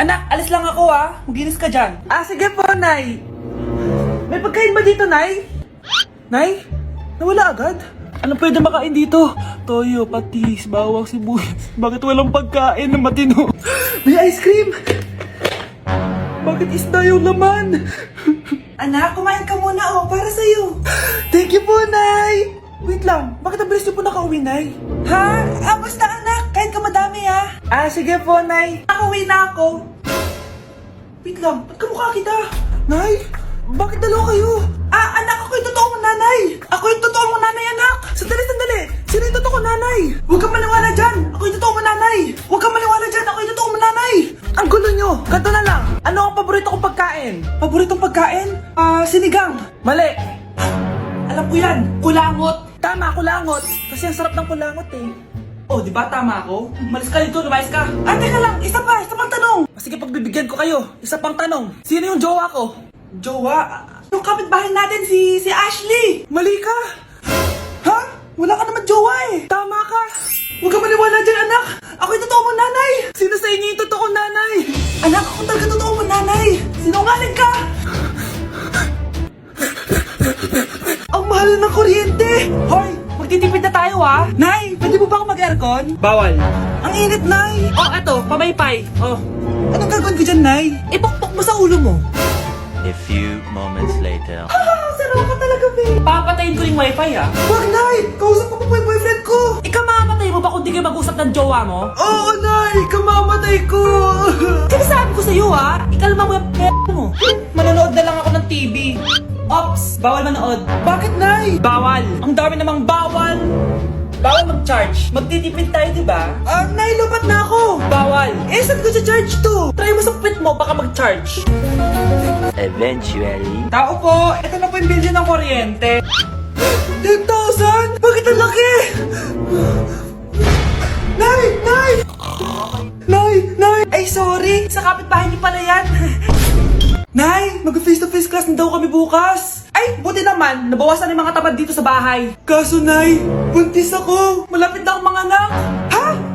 Anak, alis lang ako Maginis ka dyan. Sige po, Nay. May pagkain ba dito, Nay? Nay? Nawala agad? Anong pwede makain dito? Toyo, patis, bawang, sibuyas. Bakit walang pagkain na matino? May ice cream! Bakit isda yung laman? Anak, kumain ka muna para sa'yo. Thank you po, Nay! Wait lang, bakit ang bilis niyo po nakauwi, Nay? Basta anak, kain ka madami sige po, Nay. Nakauwi na ako. Wait lang, ba't kamukha kita? Nay, bakit dalawa kayo? Anak, ako yung totoo mong nanay. Ako yung totoo mong nanay, anak. Sandali. Sino yung totoo mong nanay? Huwag kang maniwala dyan. Ako yung totoo mong nanay. Huwag kang maniwala dyan. Ako yung totoo mong nanay. Ang gulo nyo. Ganto na lang. Ano ang paborito kong pagkain? Paboritong pagkain? Sinigang. Mali. Alam ko yan. Kulangot. Tama, kulangot. Kasi ang sarap ng kulangot di ba tama ako? Malis ka dito, lumayas ka. Teka lang. Isa pang tanong. Sige, pagbibigyan ko kayo. Isa pang tanong. Sino yung jowa ko? Jowa? Yung kapitbahay natin, si Ashley! Mali ka! Wala ka naman jowa Tama ka! Huwag ka maniwala dyan, anak! Ako yung totoo mong nanay! Sino sa inyo yung totoo nanay? Anak, ako talaga totoo mong nanay! Sinungaling ka! Ang mahal ng kuryente! Hoy! Magtitipid na tayo Nay, pwede mo ba ako mag-aircon? Bawal. Ang init, Nay! Eto, pamaypay. Anong gagawin ko dyan, Nay? Ipokpok mo sa ulo mo. A few moments later. Sarap ka talaga, babe. Papatayin ko yung wifi, Wag, Nay! Kausap ko pa po yung boyfriend ko! Ikamamatay mo ba kung di kayo mag-usap ng jowa mo? Oo, Nay! Kamamatay ko! Sinasabi ko sa'yo, Ikalma mo yung mo. Manonood na lang ako ng TV. Ops! Bawal manood. Bakit, Nay? Bawal. Ang dami namang bawal. Bawal mag-charge. Magtitipid tayo, diba? Nay, lupat na ako. Bawal. Saan ko sa-charge to? Try mo sa pit mo, baka mag-charge. Eventually. Tao po, ito na po yung bill ng kuryente. 10,000? Bakit ang laki? Nay! Ay, sorry. Sa kapitbahay niyo pala yan. Nay, mag-face-to-face class na daw kami bukas. Ay, buti naman. Nabawasan yung mga tamad dito sa bahay. Kaso, Nay, buntis ako. Malapit na akong mga anak.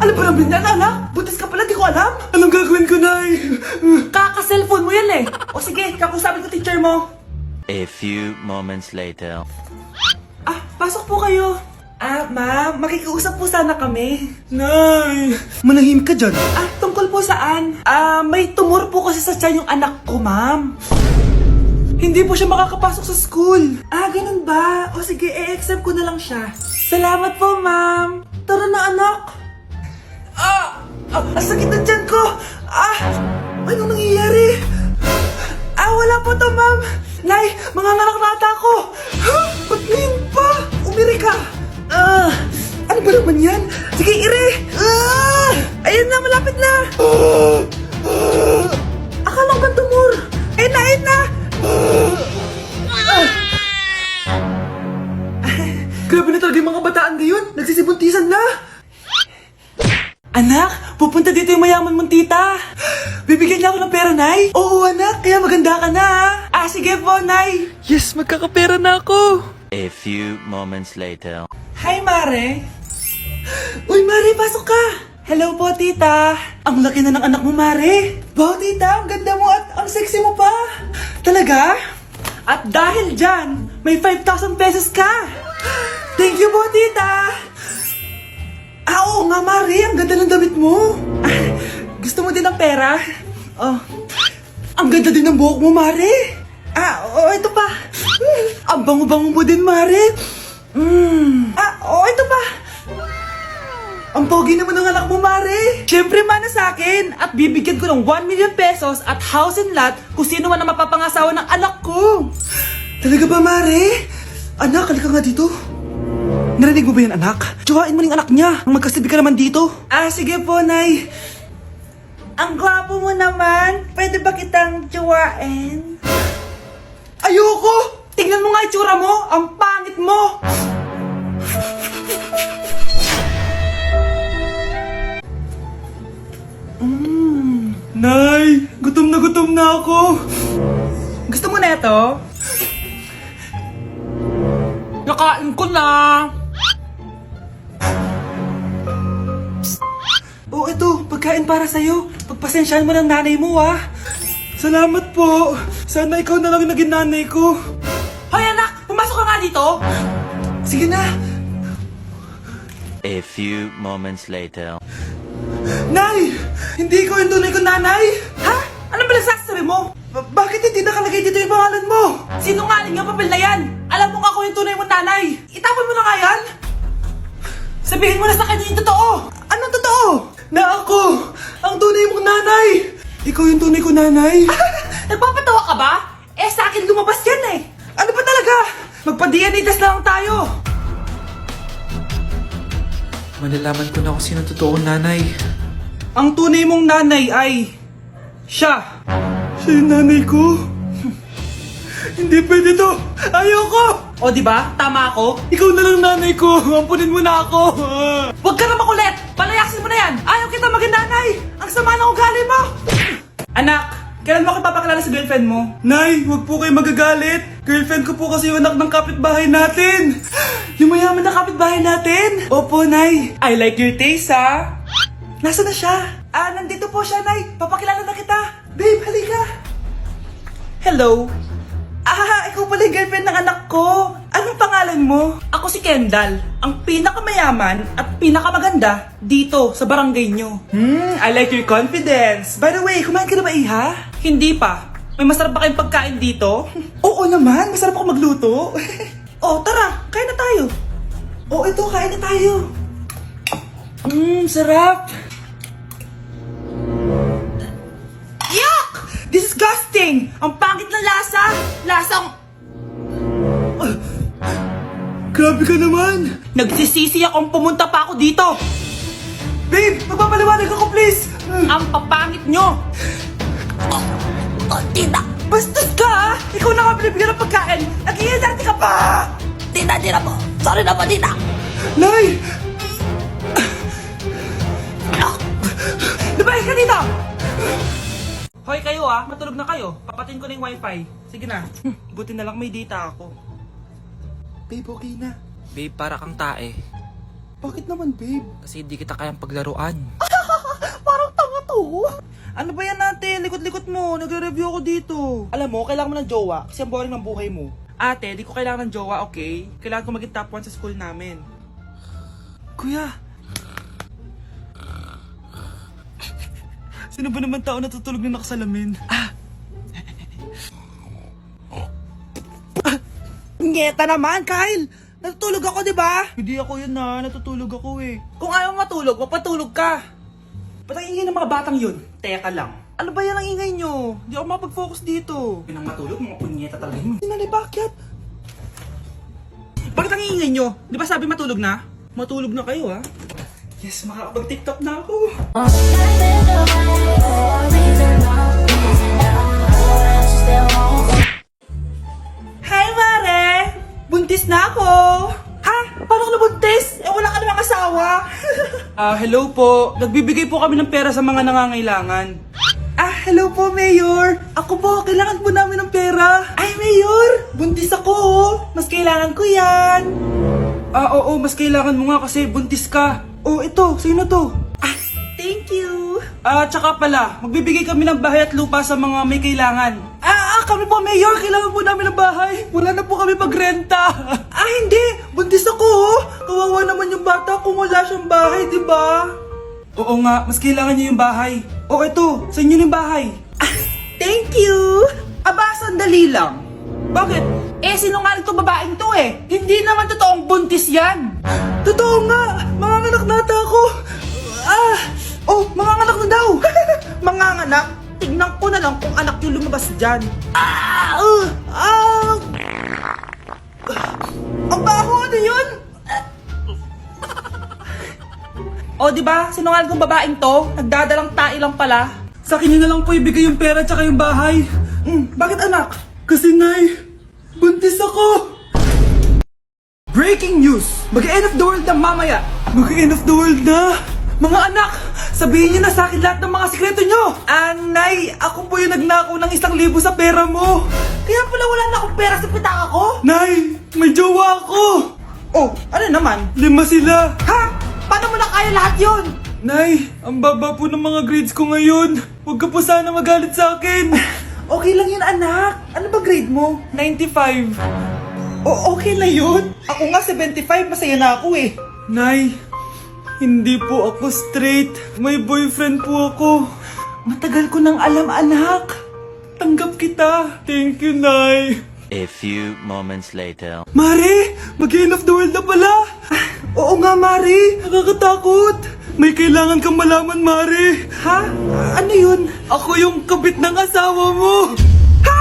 Alam ba naman yan, anak? Buntis ka pala, di ko alam. Anong gagawin ko, Nay? Kaka-cellphone mo yan O sige, kakusapin ko teacher mo. A few moments later. Pasok po kayo. Ma'am, makikiusap po sana kami. Nay, manahim ka dyan. Tungkol po saan? May tumor po kasi sa tiyan yung anak ko, ma'am. Hindi po siya makakapasok sa school. Ganun ba? O sige, i-accept ko na lang siya. Salamat po, ma'am. Tara na, anak. Ang sakit na tiyan ko. Anong nangyayari? Wala po to, ma'am. Nay, mga ngalak-nata ko. Ba't ngayon pa? Umiri ka. Ano ba naman yan? Sige, ire! Ayan na, malapit na! Akala ko ba tumor? Ayun na! Grabe na talaga yung mga bataan ngayon. Nagsisibuntisan na. Anak, pupunta dito yung mayaman mong tita. Bibigyan niya ako ng pera, Nay? Oo, anak. Kaya maganda ka na, sige po, Nay. Yes, magkakapera na ako. A few moments later. Hi, Mare. Uy, Mare, pasok ka. Hello po, tita. Ang laki na ng anak mo, Mare. Wow, tita, ang ganda mo at ang sexy mo pa. Talaga? At dahil dyan, may 5,000 pesos ka. Thank you po, tita. Oo nga, Mare. Ang ganda ng damit mo. Gusto mo din ng pera? Ang ganda din ng buhok mo, Mare. Ito pa. Ang bango-bango mo din, Mare. Ito pa. Ang pogi naman ng anak mo, Mare. Siyempre, mana sa akin. At bibigyan ko ng 1 million pesos at house and lot kung sino man ang mapapangasawa ng anak ko. Talaga ba, Mare? Anak, halika nga dito. Narinig mo ba yan, anak? Tsuhain mo ng anak niya. Ang magkasibi ka naman dito. Sige po, Nay. Ang gwapo mo naman. Pwede ba kitang tsuhain? Ayoko! Tingnan mo nga itsura mo. Ang pangit mo. Nay, gutom na ako. Gusto mo na ito? Nakain ko na. Ito, pagkain para sa'yo. Pagpasensyahan mo ng nanay mo, ah. Salamat po. Sana ikaw na lang yung naging nanay ko. Hoy, anak! Pumasok ka nga dito! Sige na. A few moments later. Nay! Hindi ko yung tunay ko nanay! Ha? Ano ba nagsasabi mo? Bakit hindi nakalagay dito yung pangalan mo? Sinungaling ang papel na yan! Alam mo nga ako yung tunay mong nanay! Itapon mo na nga yan! Sabihin mo na sa kanya yung totoo! Anong totoo? Na ako! Ang tunay mong nanay! Ikaw yung tunay ko nanay! Nagpapatawa ka ba? Eh sa akin lumabas yan eh! Ano ba talaga? Magpa-DNA test na lang tayo! Malalaman ko na kung sino totoong nanay. Ang tunay mong nanay ay... siya! Siya yung nanay ko? Hindi pwede to! Ayoko! O diba? Tama ako? Ikaw na lang nanay ko! Ampunin mo na ako! Huwag ka na makulit! Palayasin mo na yan! Ayaw kita maging nanay! Ang sama ng ugali mo! Anak! Kailan mo ako papakilala sa girlfriend mo? Nay! Huwag po kayo magagalit! Girlfriend ko po kasi yung anak ng kapitbahay natin! Yung mayaman na kapitbahay natin! Opo, Nay! I like your taste, ha? Nasaan na siya? Nandito po siya, Nay! Papakilala na kita! Babe, halika! Hello? Ikaw pala yung girlfriend ng anak ko! Anong pangalan mo? Ako si Kendall, ang pinakamayaman at pinakamaganda dito sa barangay nyo. I like your confidence. By the way, kumain ka na ba, Iha? Hindi pa. May masarap ba kayong pagkain dito? Oo naman, masarap ako magluto. Oh, tara, kain na tayo. Oh, ito, kain na tayo. Sarap. Yuck! Disgusting! Ang pangit na lasa! Lasang... Grabe ka naman! Nagsisisi akong pumunta pa ako dito! Babe, magpapaliwanag ako please! Ang papangit nyo! Tita! Bastos ka ha! Ikaw na nga binibigyan ng pagkain! Nag-iinarte ka pa! Tita, po! Sorry na po, tita! Nay! Lumayas ka dito! Hoy kayo matulog na kayo. Papatin ko na yung wifi. Sige na. Buti na lang may data ako. Babe, okay na. Babe, para kang tae. Bakit naman, babe? Kasi hindi kita kayang paglaruan. Parang tanga to. Ano ba yan natin? Likot-likot mo. Nagre-review ako dito. Alam mo, kailangan mo ng jowa kasi ang boring ng buhay mo. Ate, di ko kailangan ng jowa, okay? Kailangan ko maging top 1 sa school namin. Kuya! Sino ba naman tao natutulog na nakasalamin? Ngeta naman, Kyle! Natutulog ako, di ba? Hindi ako yun natutulog ako eh. Kung ayaw matulog, magpatulog ka. Ba't ang ingay ng mga batang yun? Teka lang. Ano ba yan ang ingay nyo? Hindi ako mapag-focus dito. Pinang matulog, mga punyeta talaga yun. Sinali, bakit? Bakit ang ingay nyo? Di ba sabi matulog na? Matulog na kayo Yes, makakapag-tiktok na ako. Hi, Mare! Buntis na ako! Ha? Paano ka nabuntis? Wala ka namang asawa. Hello po. Nagbibigay po kami ng pera sa mga nangangailangan. Hello po, Mayor. Ako po, kailangan po namin ng pera. Ay, Mayor! Buntis ako, Mas kailangan ko yan. Oo, mas kailangan mo nga kasi buntis ka. Oh, ito, sino to? Thank you. Tsaka pala, magbibigay kami ng bahay at lupa sa mga may kailangan. Kami po, Mayor, kailangan po namin ng bahay. Wala na po kami pagrenta. Hindi, buntis ako, Kawawa naman yung bata kung wala siyang bahay, di ba? Oo nga, mas kailangan niyo yung bahay. Oh, ito, sa inyo yung bahay. Thank you. Sandali lang. Bakit? Sinungaling to babaeng to Hindi naman totoong buntis yan. Totoo nga, manganganak na ata ako. Manganganak na daw. Manganganak? Tignan ko na lang kung anak yung lumabas dyan. Ang baho, ano yun? Di ba? Sinungaling kong babaeng to, nagdadalang tae lang pala. Sa akin na lang po ibigay yung pera tsaka yung bahay. Bakit anak? Kasi Nay, buntis ako. Breaking news! Mag-end of the world na mamaya. Mag-end of the world na. Mga anak, sabihin niyo na sa akin lahat ng mga sikreto niyo. Nay, ako po yung nagnakaw ng 1,000 sa pera mo. Kaya pala wala na akong pera sa pitaka ko. Nay, may jowa ako. Ano naman? 5 sila. Ha? Paano mo na kaya lahat yun? Nay, ang baba po ng mga grades ko ngayon. Huwag ka po sana magalit sa akin. Okay lang yun, anak. Ano ba grade mo? 95. Okay na yun. Ako nga 75, masaya na ako eh. Nay, hindi po ako straight. May boyfriend po ako. Matagal ko nang alam, anak. Tanggap kita. Thank you, Nay. A few moments later. Mare, mag-end of the world na pala. Oo nga, Mare. Nakakatakot. May kailangan kang malaman, Mare. Ha? Ano yun? Ako yung kabit ng asawa mo. Ha?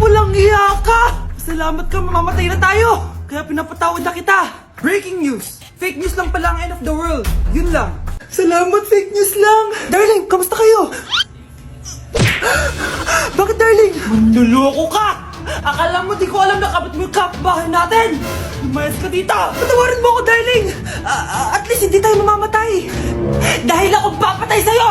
Walang iya ka. Salamat ka, mamamatay na tayo. Kaya pinapatawad na kita. Breaking news. Fake news lang pala ang end of the world. Yun lang. Salamat, fake news lang. Darling, kamusta kayo? Bakit, darling? Manluloko ka! Akala mo di ko alam na kapit mo yung kapbahay natin! Lumayas ka dito! Patawarin mo ako, darling! At least hindi tayo mamamatay! Dahil ako papatay sa'yo!